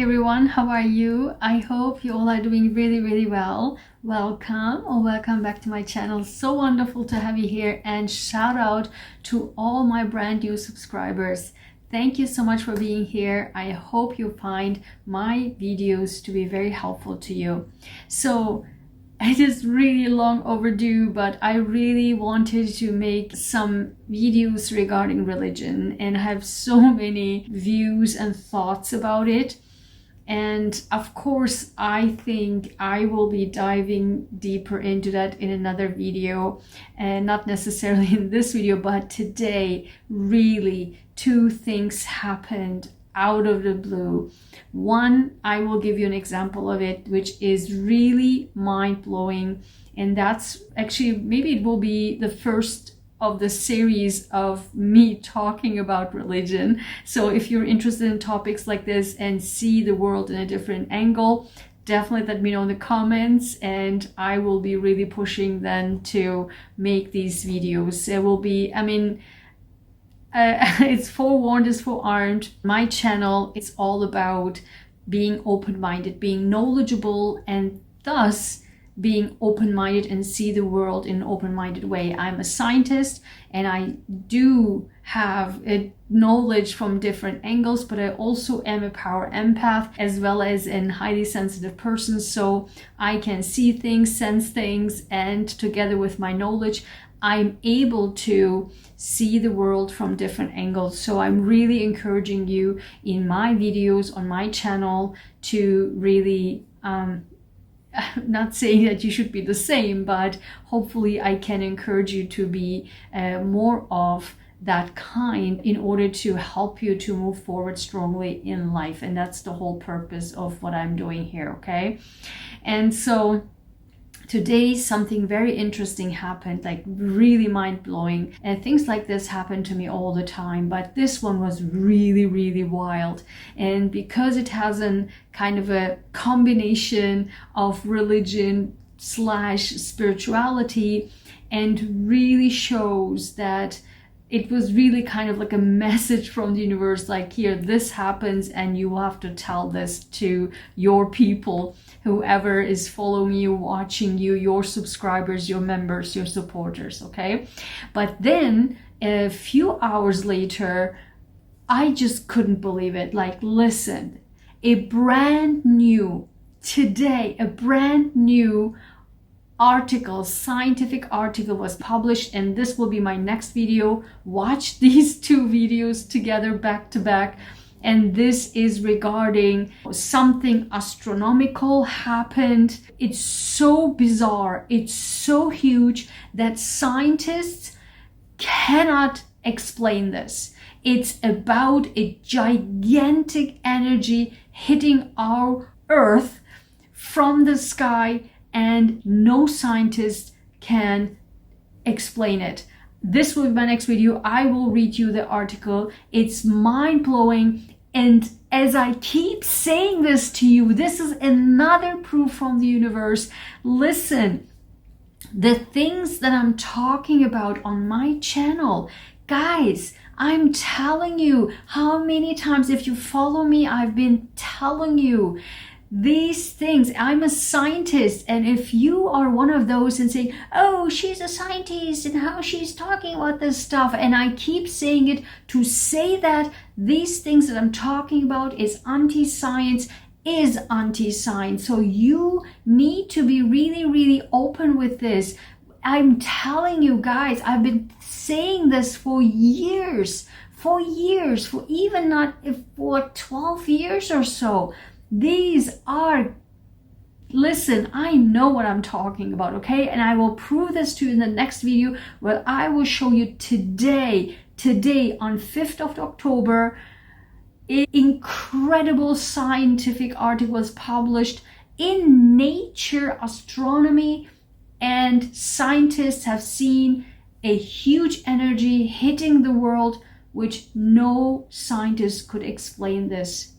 Hi everyone, how are you? I hope you all are doing really well. Welcome back to my channel. So wonderful to have you here, and shout out to all my brand new subscribers. Thank you so much for being here. I hope you find my videos to be very helpful to you. So it is really long overdue, but I really wanted to make some videos regarding religion, and I have so many views and thoughts about it. And of course, I think I will be diving deeper into that in another video, and not necessarily in this video, but today really two things happened out of the blue. One, I will give you an example of it, which is really mind-blowing, and that's actually, maybe it will be the first of the series of me talking about religion. So if you're interested in topics like this and see the world in a different angle, definitely let me know in the comments, and I will be really pushing then to make these videos. It will be, it's forewarned is forearmed. My channel, it's all about being open-minded, being knowledgeable, and thus being open-minded and see the world in an open-minded way. I'm a scientist and I do have a knowledge from different angles, but I also am a power empath as well as a highly sensitive person. So I can see things, sense things, and together with my knowledge, I'm able to see the world from different angles. So I'm really encouraging you in my videos on my channel to really, not saying that you should be the same, but hopefully I can encourage you to be more of that kind in order to help you to move forward strongly in life. And that's the whole purpose of what I'm doing here, okay? And so today something very interesting happened, like really mind-blowing, and things like this happen to me all the time, but this one was really wild. And because it has a kind of a combination of religion slash spirituality, and really shows that it was really kind of like a message from the universe, like, here, this happens and you have to tell this to your people, whoever is following you, watching you, your subscribers, your members, your supporters, okay? But then a few hours later, I just couldn't believe it. Like, listen, a brand new article, scientific article was published, and this will be my next video. Watch these two videos together back to back. And this is regarding something astronomical happened. It's so bizarre, it's so huge that scientists cannot explain this. It's about a gigantic energy hitting our Earth from the sky, and no scientist can explain it. This will be my next video. I will read you the article. It's mind-blowing. And as I keep saying this to you, this is another proof from the universe. Listen, the things that I'm talking about on my channel, guys, I'm telling you how many times, if you follow me, I've been telling you these things. I'm a scientist, and if you are one of those and saying, oh, she's a scientist and how she's talking about this stuff, and I keep saying it to say that these things that I'm talking about is anti-science, so you need to be really open with this. I'm telling you guys, I've been saying this for years, for 12 years or so. These are, listen, I know what I'm talking about, okay? And I will prove this to you in the next video, where I will show you today on 5th of October, an incredible scientific article was published in Nature Astronomy, and scientists have seen a huge energy hitting the world, which no scientist could explain this.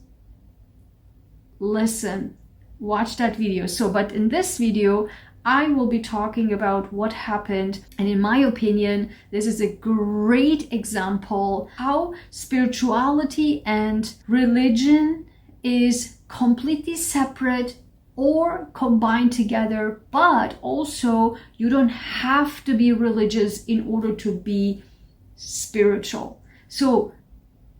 Listen, watch that video. But in this video, I will be talking about what happened, and in my opinion, this is a great example how spirituality and religion is completely separate or combined together, but also you don't have to be religious in order to be spiritual. So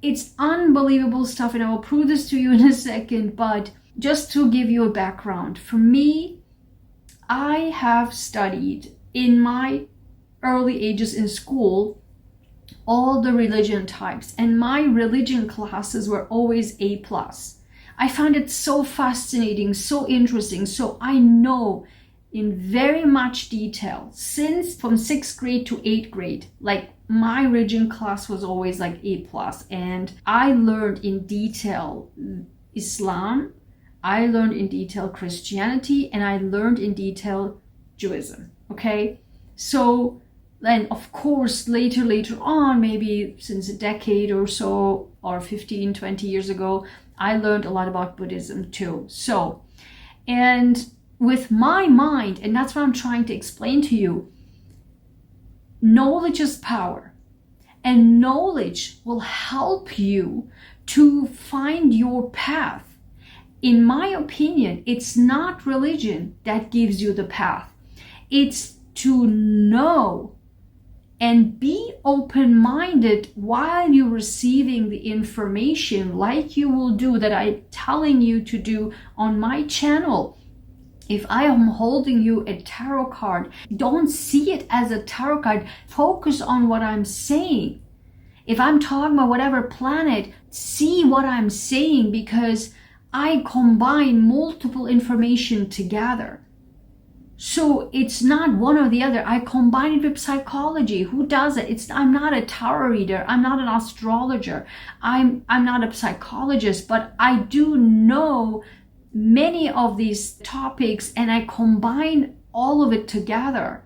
it's unbelievable stuff, and I will prove this to you in a second, but just to give you a background, for me, I have studied in my early ages in school all the religion types, and my religion classes were always A+. I found it so fascinating, so interesting. So I know in very much detail, since from 6th grade to 8th grade, like my religion class was always like A+, and I learned in detail Islam, I learned in detail Christianity, and I learned in detail Judaism. Okay, so then of course later on, maybe since a decade or so, or 15, 20 years ago, I learned a lot about Buddhism too. So, and with my mind, and that's what I'm trying to explain to you, knowledge is power, and knowledge will help you to find your path. In my opinion, it's not religion that gives you the path. It's to know and be open-minded while you're receiving the information, like you will do, that I'm telling you to do on my channel. If I am holding you a tarot card, don't see it as a tarot card. Focus on what I'm saying. If I'm talking about whatever planet, see what I'm saying, because I combine multiple information together. So it's not one or the other. I combine it with psychology. Who does it? I'm not a tarot reader. I'm not an astrologer. I'm not a psychologist, but I do know many of these topics, and I combine all of it together.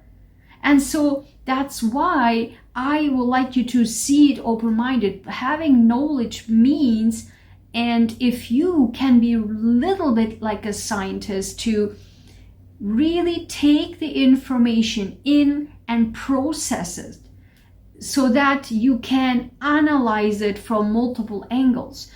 And so that's why I would like you to see it open-minded. Having knowledge means, and if you can be a little bit like a scientist, to really take the information in and process it so that you can analyze it from multiple angles.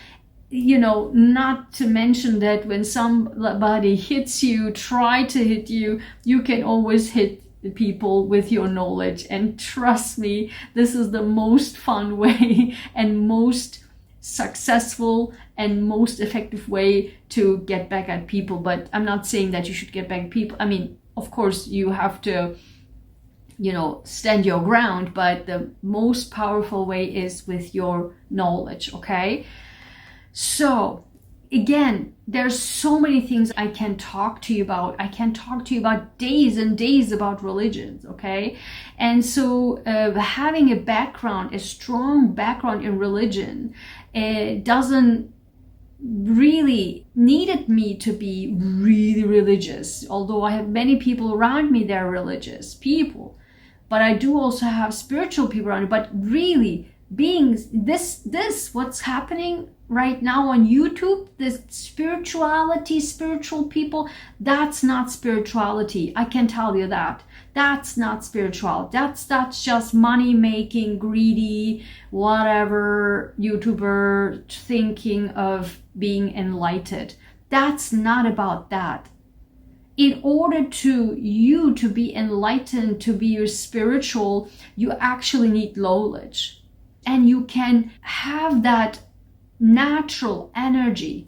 You know, not to mention that when somebody hits you, try to hit you, you can always hit people with your knowledge. And trust me, this is the most fun way and most successful and most effective way to get back at people. But I'm not saying that you should get back at people. I mean, of course you have to, you know, stand your ground, but the most powerful way is with your knowledge. Okay, so again, there's so many things I can talk to you about. I can talk to you about days and days about religions, okay? And so having a background, a strong background in religion, doesn't really needed me to be really religious. Although I have many people around me that are religious people, but I do also have spiritual people around me. But really, being this what's happening right now on YouTube, this spirituality, spiritual people, that's not spirituality. I can tell you that. That's not spiritual. That's just money making, greedy, whatever YouTuber thinking of being enlightened. That's not about that. In order to you to be enlightened, to be spiritual, you actually need knowledge. And you can have that natural energy.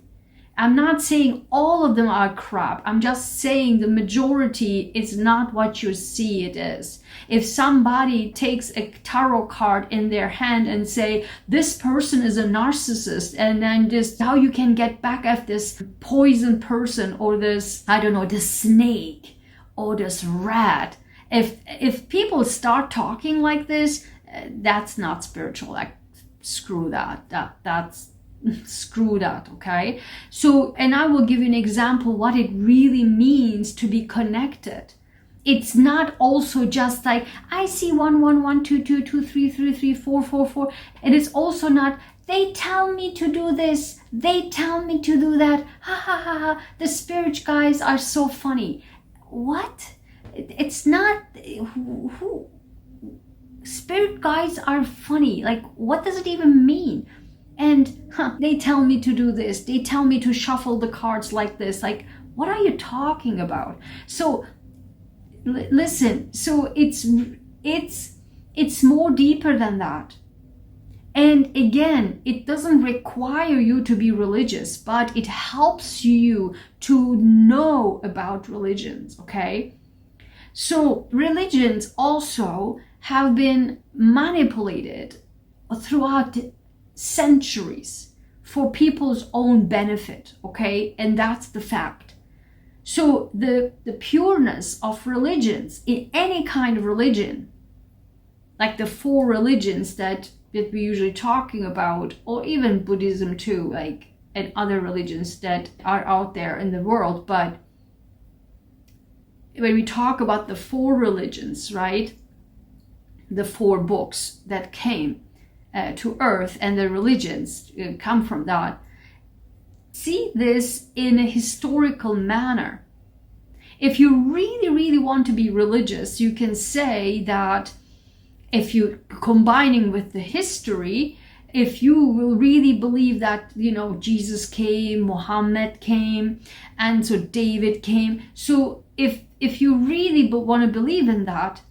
I'm not saying all of them are crap. I'm just saying the majority is not what you see it is. If somebody takes a tarot card in their hand and say, this person is a narcissist, and then just how you can get back at this poison person, or this, I don't know, this snake, or this rat. If people start talking like this, that's not spiritual. Like, screw that. That's screw that, okay? So, and I will give you an example what it really means to be connected. It's not also just like, I see 1 1 1 2 2 2 3 3 3 4 4 4. It is also not, they tell me to do this, they tell me to do that, ha ha ha ha, the spirit guys are so funny. What? It's not, who spirit guides are funny. Like, what does it even mean? And they tell me to do this. They tell me to shuffle the cards like this. Like, what are you talking about? So listen, so it's more deeper than that. And again, it doesn't require you to be religious, but it helps you to know about religions, okay? So religions also have been manipulated throughout centuries for people's own benefit, okay? And that's the fact. So the pureness of religions, in any kind of religion, like the 4 religions that we're usually talking about, or even Buddhism too, like, and other religions that are out there in the world. But when we talk about the 4 religions, right, the 4 books that came to earth, and the religions come from that, see this in a historical manner. If you really, really want to be religious, you can say that if you combining with the history, if you will really believe that, Jesus came, Muhammad came, and so David came. So if you really want to believe in that,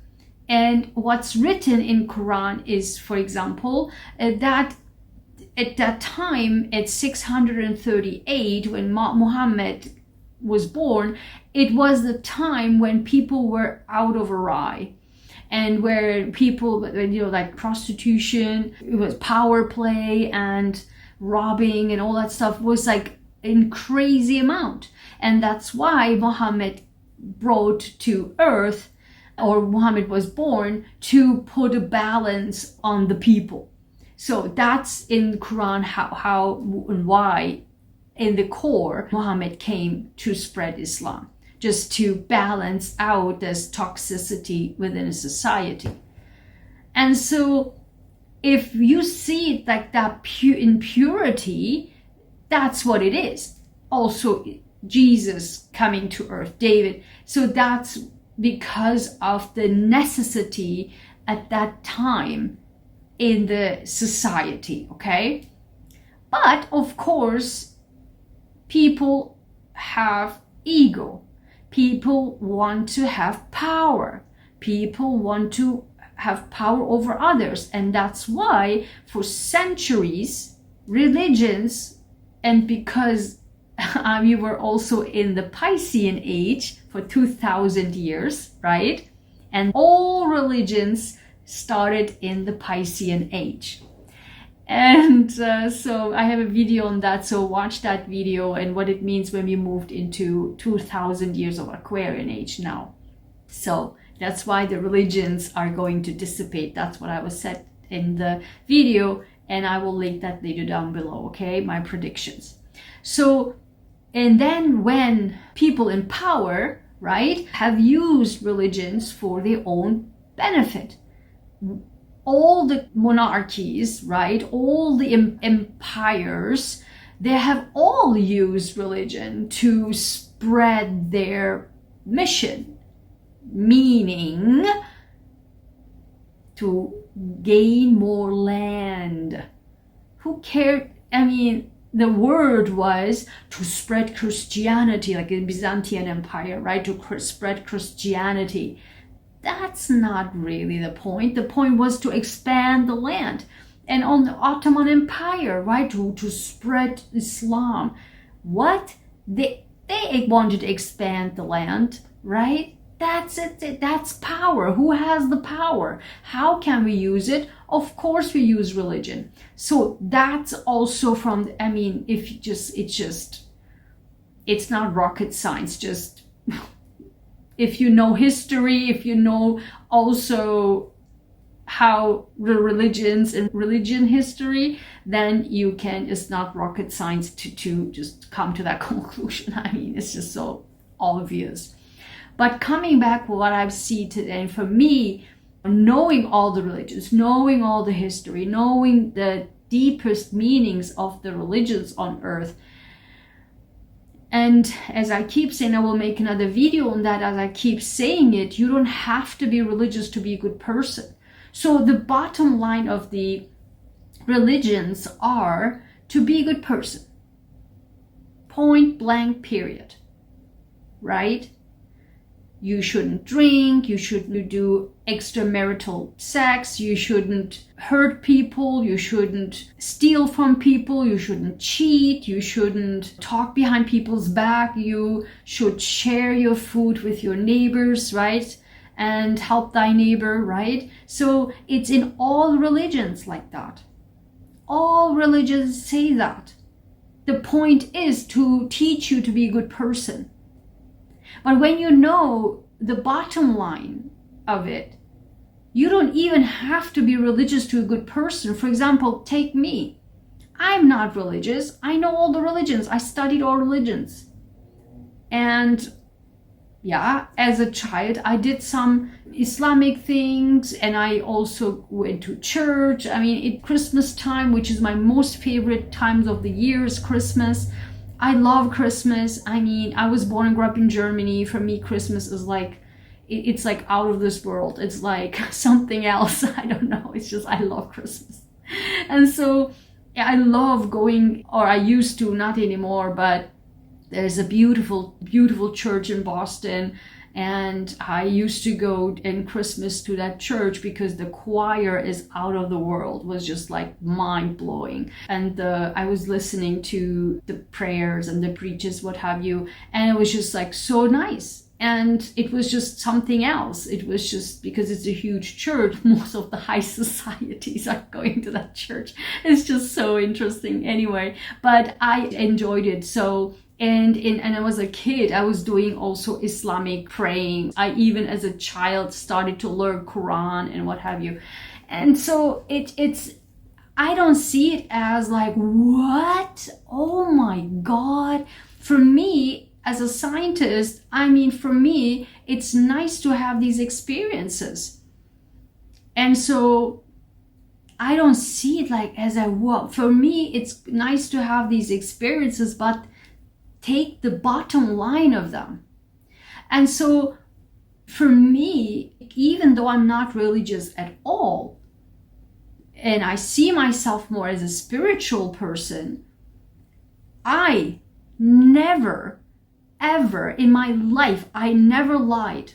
and what's written in Quran is, for example, that at that time, at 638, when Muhammad was born, it was the time when people were out of Rai. And where people, like prostitution, it was power play and robbing and all that stuff was like in crazy amount. And that's why Muhammad brought to earth, or Muhammad was born, to put a balance on the people. So that's in the Quran how and why in the core Muhammad came to spread Islam, just to balance out this toxicity within a society. And so if you see it like that in purity, that's what it is. Also, Jesus coming to earth, David. So that's because of the necessity at that time in the society, okay? But of course, people have ego. People want to have power. People want to have power over others. And that's why for centuries, religions, and because we were also in the Piscean age for 2000 years, right? And all religions started in the Piscean age. And so I have a video on that, so watch that video and what it means when we moved into 2000 years of Aquarian age now. So that's why the religions are going to dissipate. That's what I was said in the video, and I will link that video down below, okay? My predictions. So, and then when people in power, right, have used religions for their own benefit, all the monarchies, right, all the empires, they have all used religion to spread their mission, meaning to gain more land. Who cared? I mean, the word was to spread Christianity, like in Byzantine Empire, right, to spread Christianity. That's not really the point. The point was to expand the land. And on the Ottoman Empire, right, to spread Islam. What? They wanted to expand the land, right? That's it. That's power. Who has the power? How can we use it? Of course we use religion. So that's also from, I mean, it's not rocket science, just if you know history, if you know also how the religions and religion history, then you can, it's not rocket science to just come to that conclusion. I mean, it's just so obvious. But coming back to what I've seen today, for me, knowing all the religions, knowing all the history, knowing the deepest meanings of the religions on earth, and as I keep saying, I will make another video on that, as I keep saying it, you don't have to be religious to be a good person. So the bottom line of the religions are to be a good person. Point blank, period. Right? You shouldn't drink, you shouldn't do extramarital sex, you shouldn't hurt people, you shouldn't steal from people, you shouldn't cheat, you shouldn't talk behind people's back, you should share your food with your neighbors, right? And help thy neighbor, right? So it's in all religions like that. All religions say that. The point is to teach you to be a good person. But when you know the bottom line of it, you don't even have to be religious to a good person. For example, take me. I'm not religious. I know all the religions. I studied all religions. And yeah, as a child, I did some Islamic things, and I also went to church. I mean, at Christmas time, which is my most favorite times of the year, is Christmas. I love Christmas. I mean, I was born and grew up in Germany. For me, Christmas is like, it's like out of this world. It's like something else. I don't know. It's just, I love Christmas. And so I love going, or I used to, not anymore, but there's a beautiful, beautiful church in Boston. And I used to go in Christmas to that church because the choir is out of the world. It was just like mind blowing. And I was listening to the prayers and the preachers, what have you. And it was just like so nice. And it was just something else. It was just because it's a huge church. Most of the high societies are going to that church. It's just so interesting anyway. But I enjoyed it. So And I was a kid, I was doing also Islamic praying. I even as a child started to learn Quran and what have you. And so it's, I don't see it as like, what? Oh my God. For me, as a scientist, I mean, for me, it's nice to have these experiences. And so I don't see it like as a what. For me, it's nice to have these experiences, but take the bottom line of them. And so for me, even though I'm not religious at all, and I see myself more as a spiritual person, I never, ever in my life, I never lied.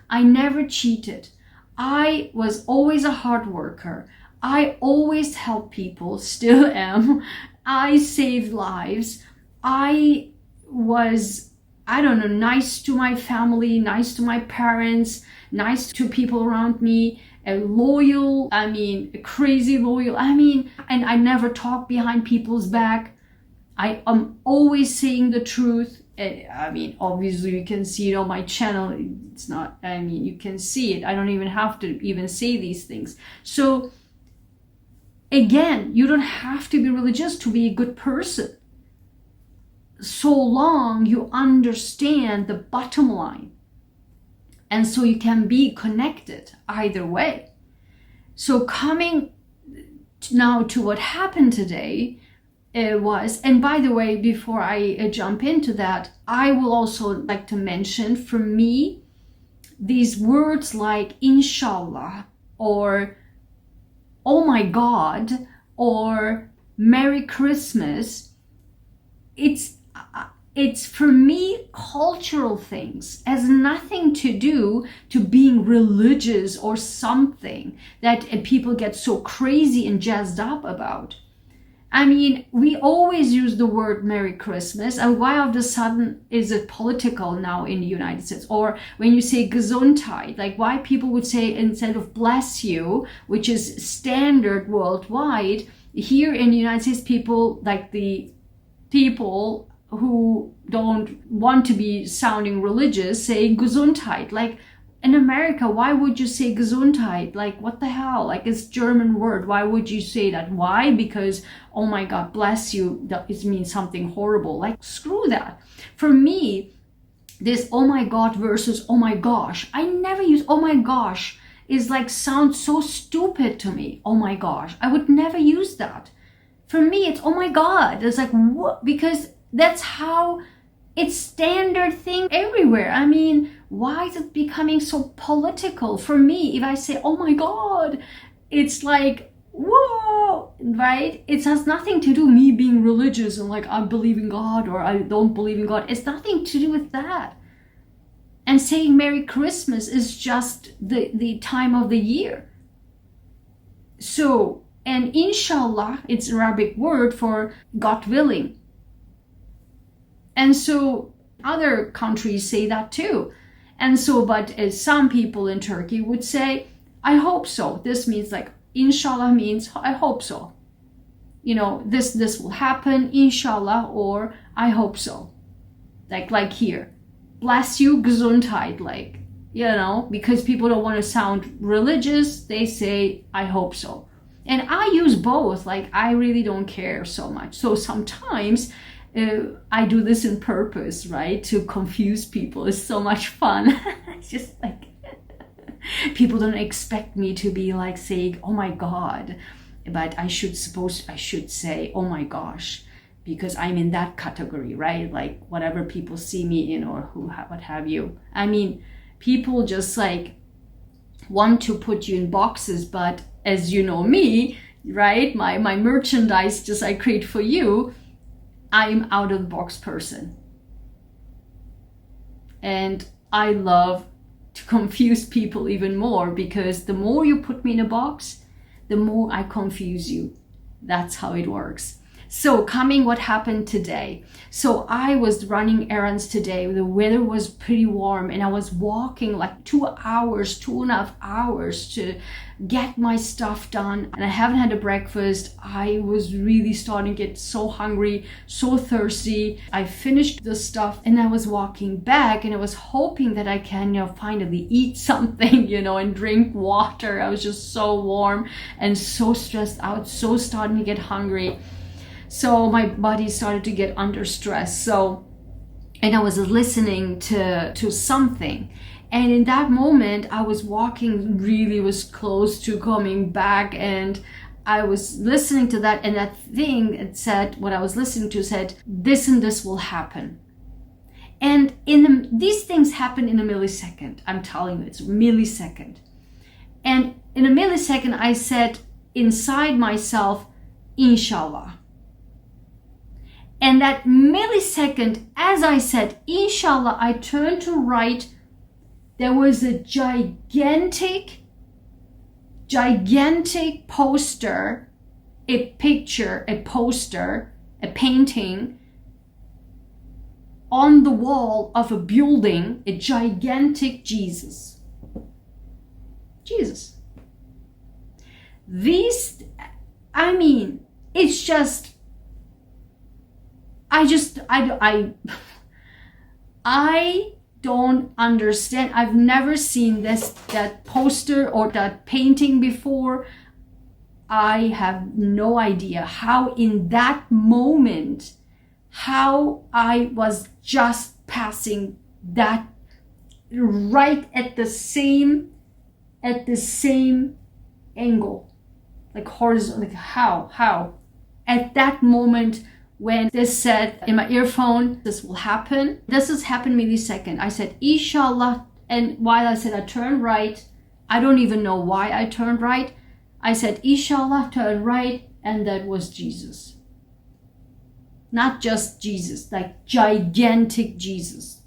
I never cheated. I was always a hard worker. I always helped people, still am. I saved lives. I was, I don't know, nice to my family, nice to my parents, nice to people around me, loyal, I mean, crazy loyal, I mean, and I never talk behind people's back. I am always saying the truth. I mean, obviously you can see it on my channel. It's not, I mean, you can see it. I don't even have to even say these things. So again, you don't have to be religious to be a good person, so long you understand the bottom line. And so you can be connected either way. So coming now to what happened today was, and by the way, before I jump into that, I will also like to mention, for me, these words like inshallah, or oh my God, or Merry Christmas, it's for me cultural things, has nothing to do to being religious or something that people get so crazy and jazzed up about. I mean, we always use the word Merry Christmas, and why all of a sudden is it political now in the United States? Or when you say Gesundheit, like why people would say instead of bless you, which is standard worldwide, here in the United States, people, like the people who don't want to be sounding religious, say Gesundheit. Like in America, why would you say Gesundheit? Like what the hell? Like it's German word. Why would you say that? Why? Because, oh my God, bless you, that it means something horrible. Like screw that. For me, this oh my God versus oh my gosh, I never use oh my gosh, is like sounds so stupid to me. Oh my gosh, I would never use that. For me, it's oh my God. It's like what? Because that's how it's standard thing everywhere. I mean, why is it becoming so political? For me, if I say, oh my God, it's like, whoa, right? It has nothing to do with me being religious and like I believe in God or I don't believe in God. It's nothing to do with that. And saying Merry Christmas is just the time of the year. So, and inshallah, it's an Arabic word for God willing. And so other countries say that too. And so, but some people in Turkey would say, I hope so. This means like, inshallah means, I hope so. You know, this will happen, inshallah, or I hope so. Like here. Bless you, Gesundheit, like, you know, because people don't want to sound religious, they say, I hope so. And I use both, like, I really don't care so much. So sometimes I do this on purpose, right, to confuse people. It's so much fun. It's just like, people don't expect me to be like saying, oh my God, but I should say, oh my gosh, because I'm in that category, right? Like whatever people see me in or what have you. I mean, people just like want to put you in boxes, but as you know me, right? My merchandise just I create for you, I'm out of the box person. And I love to confuse people even more because the more you put me in a box, the more I confuse you. That's how it works. So what happened today. So I was running errands today. The weather was pretty warm and I was walking like 2.5 hours to get my stuff done. And I haven't had a breakfast. I was really starting to get so hungry, so thirsty. I finished the stuff and I was walking back and I was hoping that I can, finally eat something, and drink water. I was just so warm and so stressed out, so starting to get hungry. So my body started to get under stress. And I was listening to something. And in that moment, I was walking, really was close to coming back. And I was listening to that. And that thing, it said, what I was listening to said, this and this will happen. And these things happen in a millisecond. I'm telling you, it's a millisecond. And in a millisecond, I said inside myself, inshallah. And that millisecond, as I said, inshallah, I turned to right. There was a gigantic poster, a picture, a poster, a painting on the wall of a building, a gigantic Jesus. Jesus. It's just, I don't understand. I've never seen that poster or that painting before. I have no idea how in that moment, how I was just passing that right at the same angle, like horizontal, like how at that moment. When this said in my earphone, this will happen. This has happened millisecond. I said, inshallah. And while I said I turned right, I don't even know why I turned right. I said, inshallah, turn right. And that was Jesus. Not just Jesus, like gigantic Jesus.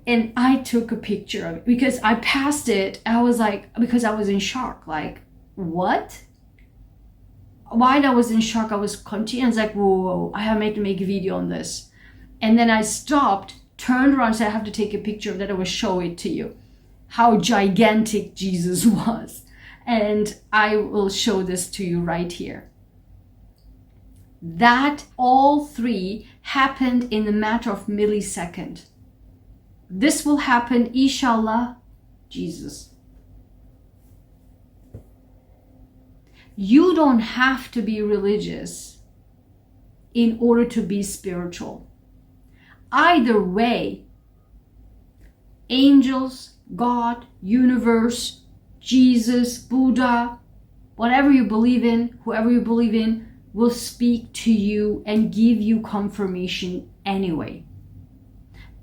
And I took a picture of it because I passed it. I was like, because I was in shock. Like, what? While I was in shock, I was continuing. I was like, whoa, I have to make a video on this. And then I stopped, turned around, said I have to take a picture of that. I will show it to you, how gigantic Jesus was. And I will show this to you right here. That all three happened in a matter of millisecond. This will happen, inshallah, Jesus. You don't have to be religious in order to be spiritual. Either way, angels, God, universe, Jesus, Buddha, whatever you believe in, whoever you believe in, will speak to you and give you confirmation anyway.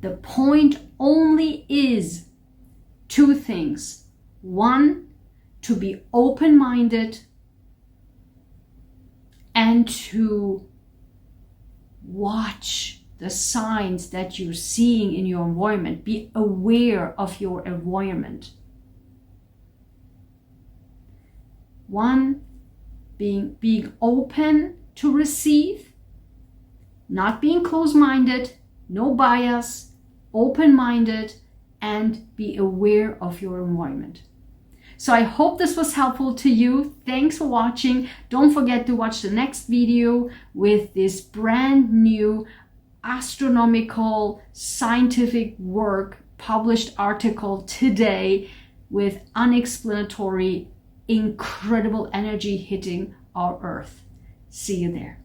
The point only is two things. One, to be open-minded and to watch the signs that you're seeing in your environment. Be aware of your environment. One, being open to receive, not being closed-minded, no bias, open-minded, and be aware of your environment. So I hope this was helpful to you. Thanks for watching. Don't forget to watch the next video with this brand new astronomical scientific work, published article today with unexplanatory, incredible energy hitting our Earth. See you there.